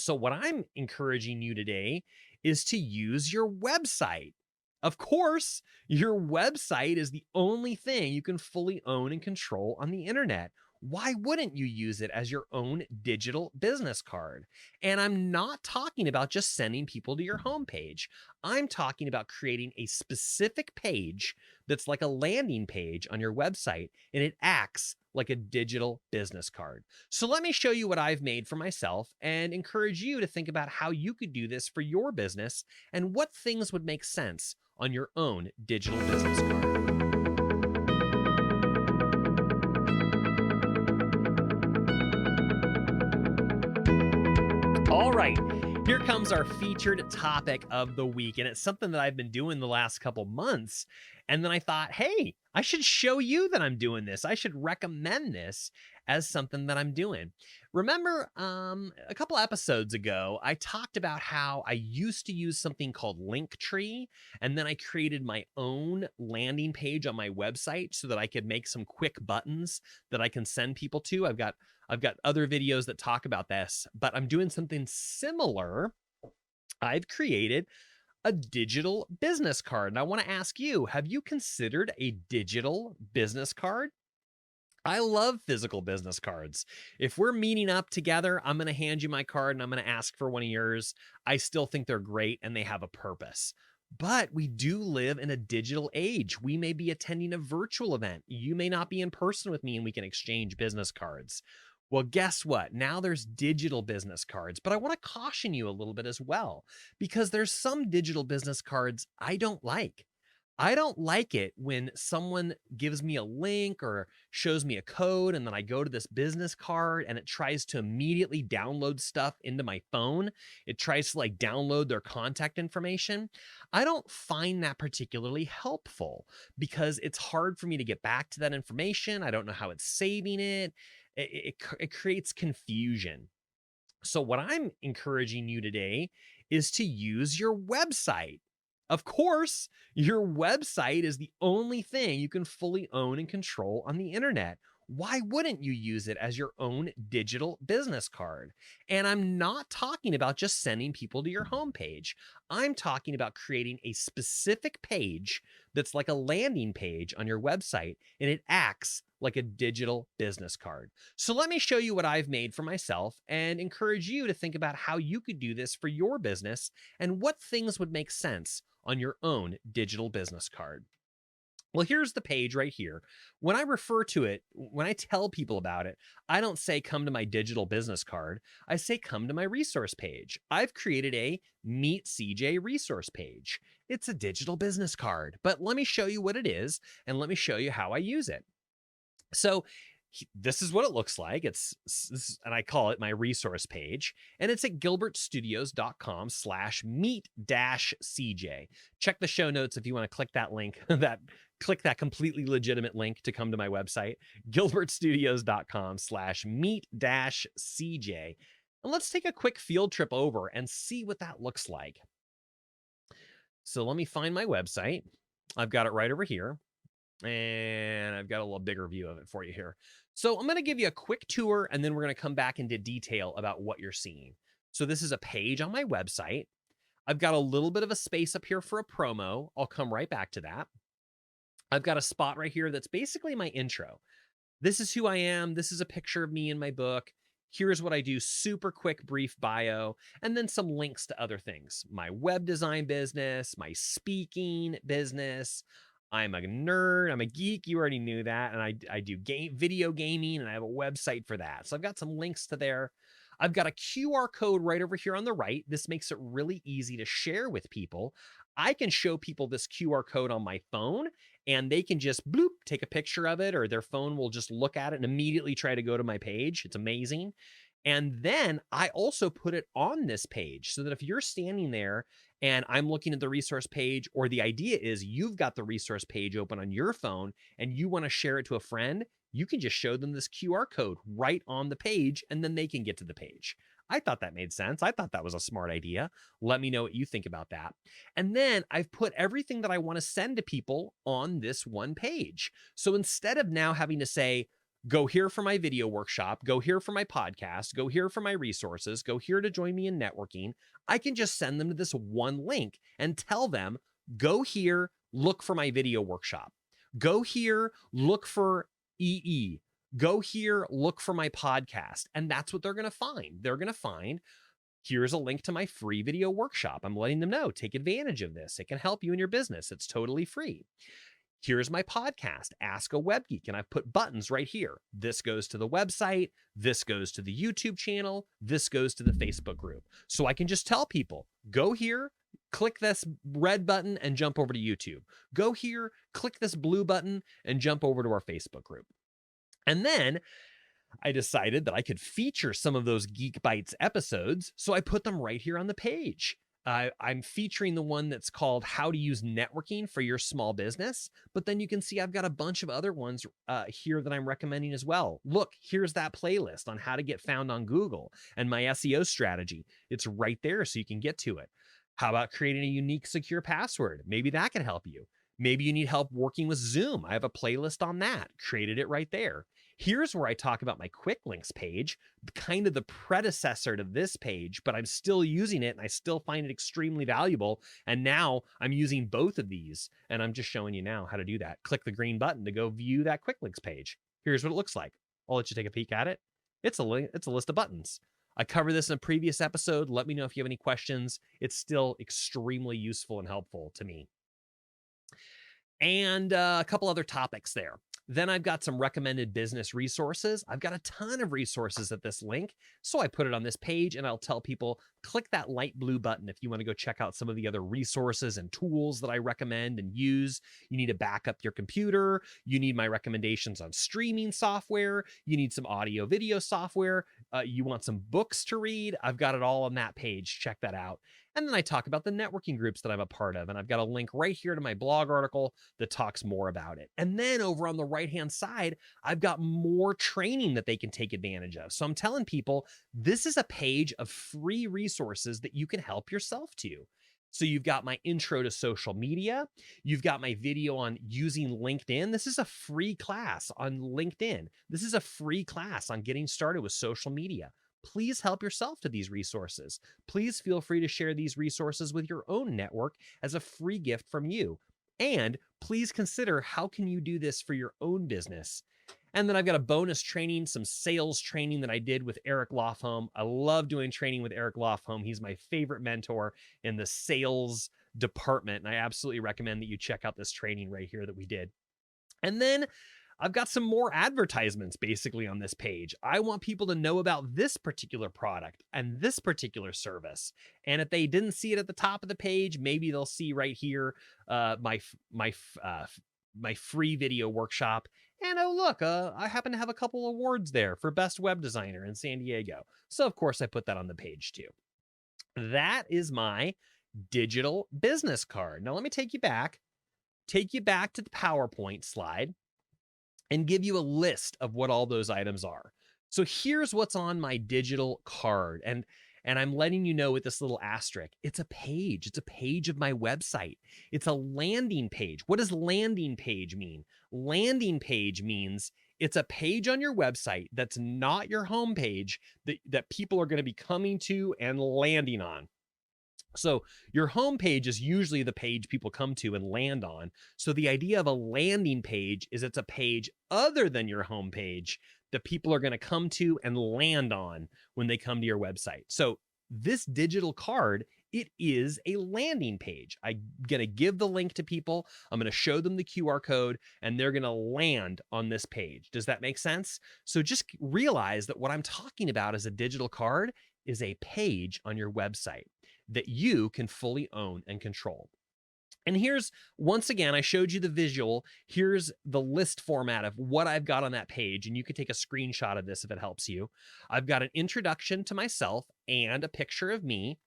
So, what I'm encouraging you today is to use your website. Of course, your website is the only thing you can fully own and control on the internet. Why wouldn't you use it as your own digital business card? And I'm not talking about just sending people to your homepage. I'm talking about creating a specific page that's like a landing page on your website, and it acts like a digital business card. So let me show you what I've made for myself and encourage you to think about how you could do this for your business and what things would make sense on your own digital business card. All right, here comes our featured topic of the week. And it's something that I've been doing the last couple months. And then I thought, hey, I should show you that I'm doing this. I should recommend this as something that I'm doing. Remember, a couple episodes ago, I talked about how I used to use something called Linktree, and then I created my own landing page on my website so that I could make some quick buttons that I can send people to. I've got other videos that talk about this, but I'm doing something similar. I've created a digital business card. And I want to ask you, have you considered a digital business card? I love physical business cards. If we're meeting up together, I'm going to hand you my card and I'm going to ask for one of yours. I still think they're great and they have a purpose. But we do live in a digital age. We may be attending a virtual event. You may not be in person with me and we can exchange business cards. Well, guess what? Now there's digital business cards, but I want to caution you a little bit as well, because there's some digital business cards I don't like. I don't like it when someone gives me a link or shows me a code and then I go to this business card and it tries to immediately download stuff into my phone. It tries to like download their contact information. I don't find that particularly helpful because it's hard for me to get back to that information. I don't know how it's saving it. It creates confusion. So, what I'm encouraging you today is to use your website. Of course, your website is the only thing you can fully own and control on the internet. Why wouldn't you use it as your own digital business card? And I'm not talking about just sending people to your homepage. I'm talking about creating a specific page that's like a landing page on your website, and it acts like a digital business card. So let me show you what I've made for myself and encourage you to think about how you could do this for your business and what things would make sense on your own digital business card. Well, here's the page right here. When I refer to it, when I tell people about it, I don't say come to my digital business card. I say come to my resource page. I've created a Meet CJ resource page. It's a digital business card, but let me show you what it is and let me show you how I use it. So this is what it looks like. And I call it my resource page, and it's at gilbertstudios.com/meet-cj. Check the show notes if you want to click that link, click that completely legitimate link to come to my website, gilbertstudios.com/meet-cj. And let's take a quick field trip over and see what that looks like. So let me find my website. I've got it right over here. And I've got a little bigger view of it for you here. So I'm going to give you a quick tour and then we're going to come back into detail about what you're seeing. So this is a page on my website. I've got a little bit of a space up here for a promo. I'll come right back to that. I've got a spot right here that's basically my intro. This is who I am. This is a picture of me in my book. Here's what I do, super quick, brief bio, and then some links to other things. My web design business, my speaking business. I'm a nerd. I'm a geek. You already knew that. And I do video gaming and I have a website for that. So I've got some links to there. I've got a QR code right over here on the right. This makes it really easy to share with people. I can show people this QR code on my phone and they can just bloop, take a picture of it, or their phone will just look at it and immediately try to go to my page. It's amazing. And then I also put it on this page so that if you're standing there and I'm looking at the resource page, or the idea is you've got the resource page open on your phone and you want to share it to a friend, you can just show them this QR code right on the page and then they can get to the page. I thought that made sense. I thought that was a smart idea. Let me know what you think about that. And then I've put everything that I want to send to people on this one page. So instead of now having to say, Go here for my video workshop, go here for my podcast, go here for my resources, go here to join me in networking. I can just send them to this one link and tell them, go here, look for my video workshop. Go here, look for EE. Go here, look for my podcast. And that's what they're going to find. They're going to find, here's a link to my free video workshop. I'm letting them know, take advantage of this. It can help you in your business. It's totally free. Here's my podcast, Ask a Web Geek, and I've put buttons right here. This goes to the website, this goes to the YouTube channel, this goes to the Facebook group. So I can just tell people, go here, click this red button and jump over to YouTube. Go here, click this blue button and jump over to our Facebook group. And then I decided that I could feature some of those Geek Bytes episodes, so I put them right here on the page. I'm featuring the one that's called How to Use Networking for Your Small Business, but then you can see I've got a bunch of other ones here that I'm recommending as well. Look, here's that playlist on how to get found on Google and my SEO strategy. It's right there so you can get to it. How about creating a unique secure password? Maybe that can help you. Maybe you need help working with Zoom. I have a playlist on that. Created it right there. Here's where I talk about my quick links page, kind of the predecessor to this page, but I'm still using it and I still find it extremely valuable. And now I'm using both of these and I'm just showing you now how to do that. Click the green button to go view that quick links page. Here's what it looks like. I'll let you take a peek at it. It's a list of buttons. I covered this in a previous episode. Let me know if you have any questions. It's still extremely useful and helpful to me. And a couple other topics there. Then I've got some recommended business resources. I've got a ton of resources at this link. So I put it on this page and I'll tell people, click that light blue button if you want to go check out some of the other resources and tools that I recommend and use. You need to back up your computer. You need my recommendations on streaming software. You need some audio video software. You want some books to read. I've got it all on that page. Check that out. And then I talk about the networking groups that I'm a part of. And I've got a link right here to my blog article that talks more about it. And then over on the right-hand side, I've got more training that they can take advantage of. So I'm telling people, this is a page of free resources that you can help yourself to. So you've got my intro to social media. You've got my video on using LinkedIn. This is a free class on LinkedIn. This is a free class on getting started with social media. Please help yourself to these resources. Please feel free to share these resources with your own network as a free gift from you. And please consider, how can you do this for your own business? And then I've got a bonus training, some sales training that I did with Eric Lofholm. I love doing training with Eric Lofholm. He's my favorite mentor in the sales department. And I absolutely recommend that you check out this training right here that we did. And then I've got some more advertisements basically on this page. I want people to know about this particular product and this particular service. And if they didn't see it at the top of the page, maybe they'll see right here my free video workshop. And oh, look, I happen to have a couple awards there for Best Web Designer in San Diego. So of course I put that on the page too. That is my digital business card. Now let me take you back to the PowerPoint slide and give you a list of what all those items are. So here's what's on my digital card. And I'm letting you know with this little asterisk, it's a page. It's a page of my website. It's a landing page. What does landing page mean? Landing page means it's a page on your website that's not your home page that people are going to be coming to and landing on. So your home page is usually the page people come to and land on. So the idea of a landing page is it's a page other than your home page that people are going to come to and land on when they come to your website. So this digital card, it is a landing page. I'm going to give the link to people. I'm going to show them the QR code and they're going to land on this page. Does that make sense? So just realize that what I'm talking about as a digital card is a page on your website that you can fully own and control. And here's, once again, I showed you the visual. Here's the list format of what I've got on that page. And you can take a screenshot of this if it helps you. I've got an introduction to myself and a picture of me.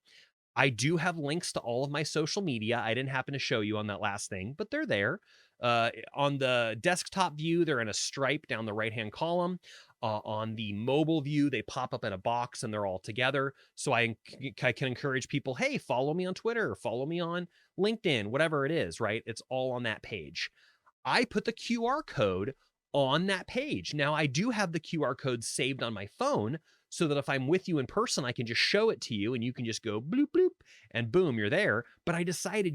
I do have links to all of my social media. I didn't happen to show you on that last thing, but they're there. On the desktop view, they're in a stripe down the right-hand column. On the mobile view, they pop up in a box and they're all together. So I can encourage people, hey, follow me on Twitter, follow me on LinkedIn, whatever it is, right? It's all on that page. I put the QR code on that page. Now, I do have the QR code saved on my phone so that if I'm with you in person, I can just show it to you and you can just go bloop, bloop, and boom, you're there. But I decided,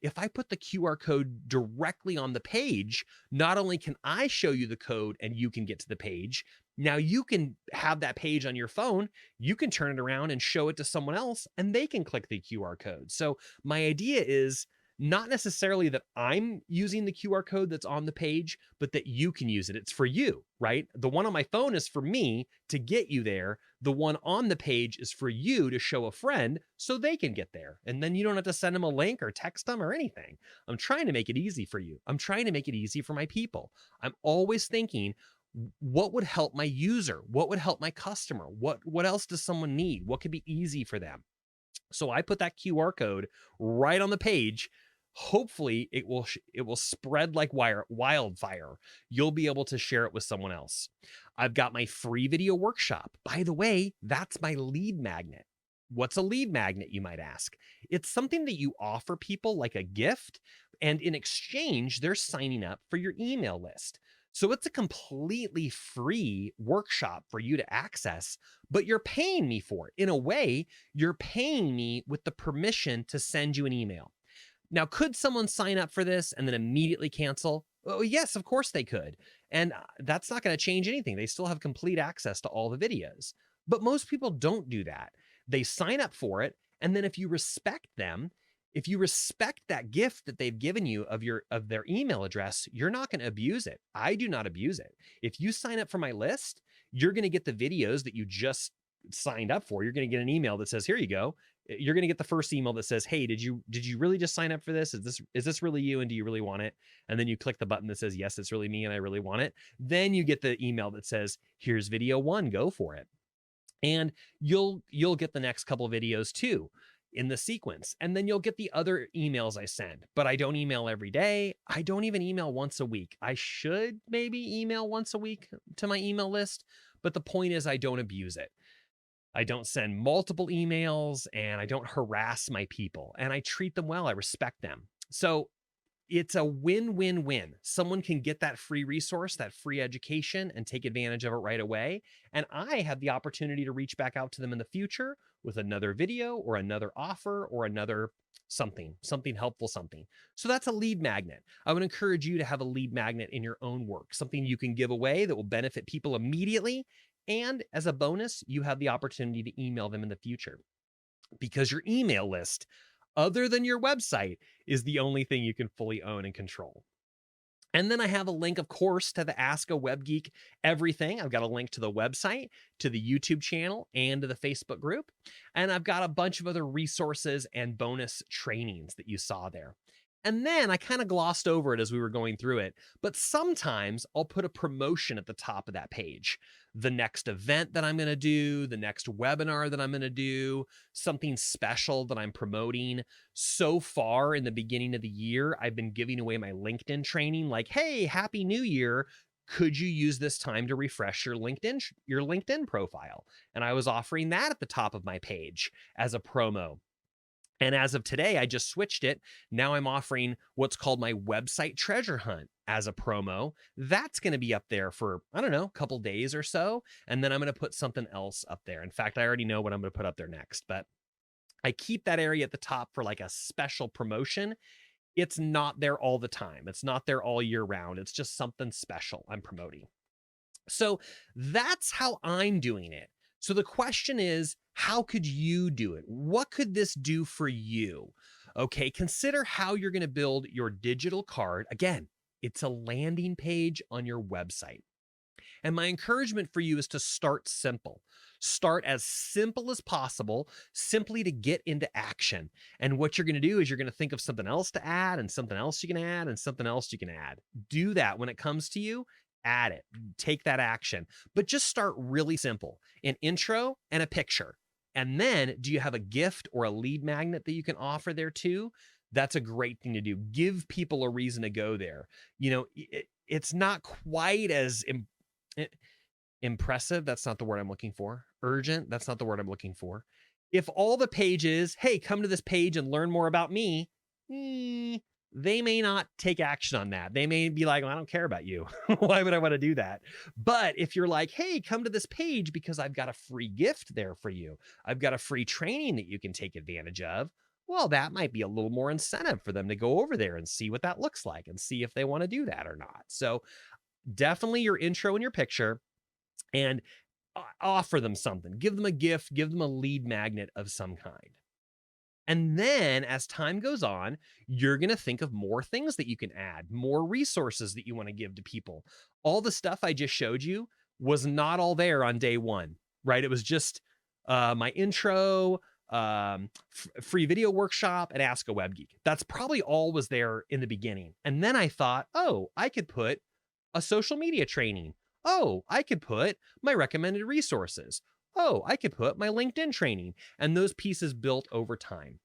if I put the QR code directly on the page, not only can I show you the code and you can get to the page, now you can have that page on your phone, you can turn it around and show it to someone else and they can click the QR code. So my idea is not necessarily that I'm using the QR code that's on the page, but that you can use it. It's for you, right? The one on my phone is for me to get you there. The one on the page is for you to show a friend so they can get there. And then you don't have to send them a link or text them or anything. I'm trying to make it easy for you. I'm trying to make it easy for my people. I'm always thinking, what would help my user? What would help my customer? What else does someone need? What could be easy for them? So I put that QR code right on the page. Hopefully it will spread like wildfire. You'll be able to share it with someone else. I've got my free video workshop. By the way, that's my lead magnet. What's a lead magnet, you might ask? It's something that you offer people like a gift, and in exchange, they're signing up for your email list. So it's a completely free workshop for you to access, but you're paying me for it. In a way, you're paying me with the permission to send you an email. Now, could someone sign up for this and then immediately cancel? Oh, yes, of course they could. And that's not going to change anything. They still have complete access to all the videos. But most people don't do that. They sign up for it. And then if you respect them, if you respect that gift that they've given you of their email address, you're not going to abuse it. I do not abuse it. If you sign up for my list, you're going to get the videos that you just signed up for. You're going to get an email that says, here you go. You're going to get the first email that says, hey, did you really just sign up for this? Is this really you? And do you really want it? And then you click the button that says, yes, it's really me and I really want it. Then you get the email that says, here's video 1, go for it. And you'll get the next couple of videos too in the sequence. And then you'll get the other emails I send. But I don't email every day. I don't even email once a week. I should maybe email once a week to my email list. But the point is, I don't abuse it. I don't send multiple emails and I don't harass my people, and I treat them well. I respect them. So it's a win-win-win. Someone can get that free resource, that free education, and take advantage of it right away. And I have the opportunity to reach back out to them in the future with another video or another offer or another something helpful, something. So that's a lead magnet. I would encourage you to have a lead magnet in your own work, something you can give away that will benefit people immediately. And as a bonus, you have the opportunity to email them in the future, because your email list, other than your website, is the only thing you can fully own and control. And then I have a link, of course, to the Ask A Web Geek everything. I've got a link to the website, to the YouTube channel, and to the Facebook group. And I've got a bunch of other resources and bonus trainings that you saw there. And then I kind of glossed over it as we were going through it, but sometimes I'll put a promotion at the top of that page. The next event that I'm going to do, the next webinar that I'm going to do, something special that I'm promoting. So far in the beginning of the year, I've been giving away my LinkedIn training, like, hey, Happy New Year. Could you use this time to refresh your LinkedIn profile? And I was offering that at the top of my page as a promo. And as of today, I just switched it. Now I'm offering what's called my website treasure hunt as a promo. That's going to be up there for, I don't know, a couple days or so. And then I'm going to put something else up there. In fact, I already know what I'm going to put up there next, but I keep that area at the top for like a special promotion. It's not there all the time. It's not there all year round. It's just something special I'm promoting. So that's how I'm doing it. So the question is, how could you do it? What could this do for you? Okay, consider how you're going to build your digital card. Again, it's a landing page on your website. And my encouragement for you is to start simple. Start as simple as possible, simply to get into action. And what you're going to do is you're going to think of something else to add, and something else you can add, and something else you can add. Do that when it comes to you. Add it, take that action, but just start really simple. An intro and a picture. And then do you have a gift or a lead magnet that you can offer there too? That's a great thing to do. Give people a reason to go there. You know, it's not quite as impressive. That's not the word I'm looking for. Urgent. That's not the word I'm looking for. If all the page is, hey, come to this page and learn more about me. they may not take action on that. They may be like, well, I don't care about you. Why would I want to do that? But if you're like, hey, come to this page because I've got a free gift there for you, I've got a free training that you can take advantage of. Well, that might be a little more incentive for them to go over there and see what that looks like and see if they want to do that or not. So definitely your intro and your picture, and offer them something, give them a gift, give them a lead magnet of some kind. And then as time goes on, you're going to think of more things that you can add, more resources that you want to give to people. All the stuff I just showed you was not all there on day one, right? It was just my intro, free video workshop, and Ask a Web Geek. That's probably all was there in the beginning. And then I thought, oh, I could put a social media training. Oh, I could put my recommended resources. Oh, I could put my LinkedIn training, and those pieces built over time.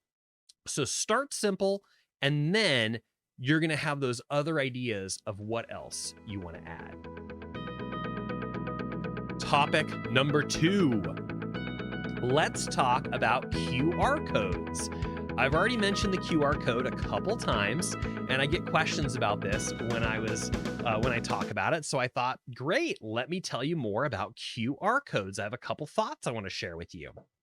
So start simple, and then you're going to have those other ideas of what else you want to add. Topic number 2. Let's talk about QR codes. I've already mentioned the QR code a couple times, and I get questions about this when I talk about it. So I thought, great, let me tell you more about QR codes. I have a couple thoughts I want to share with you.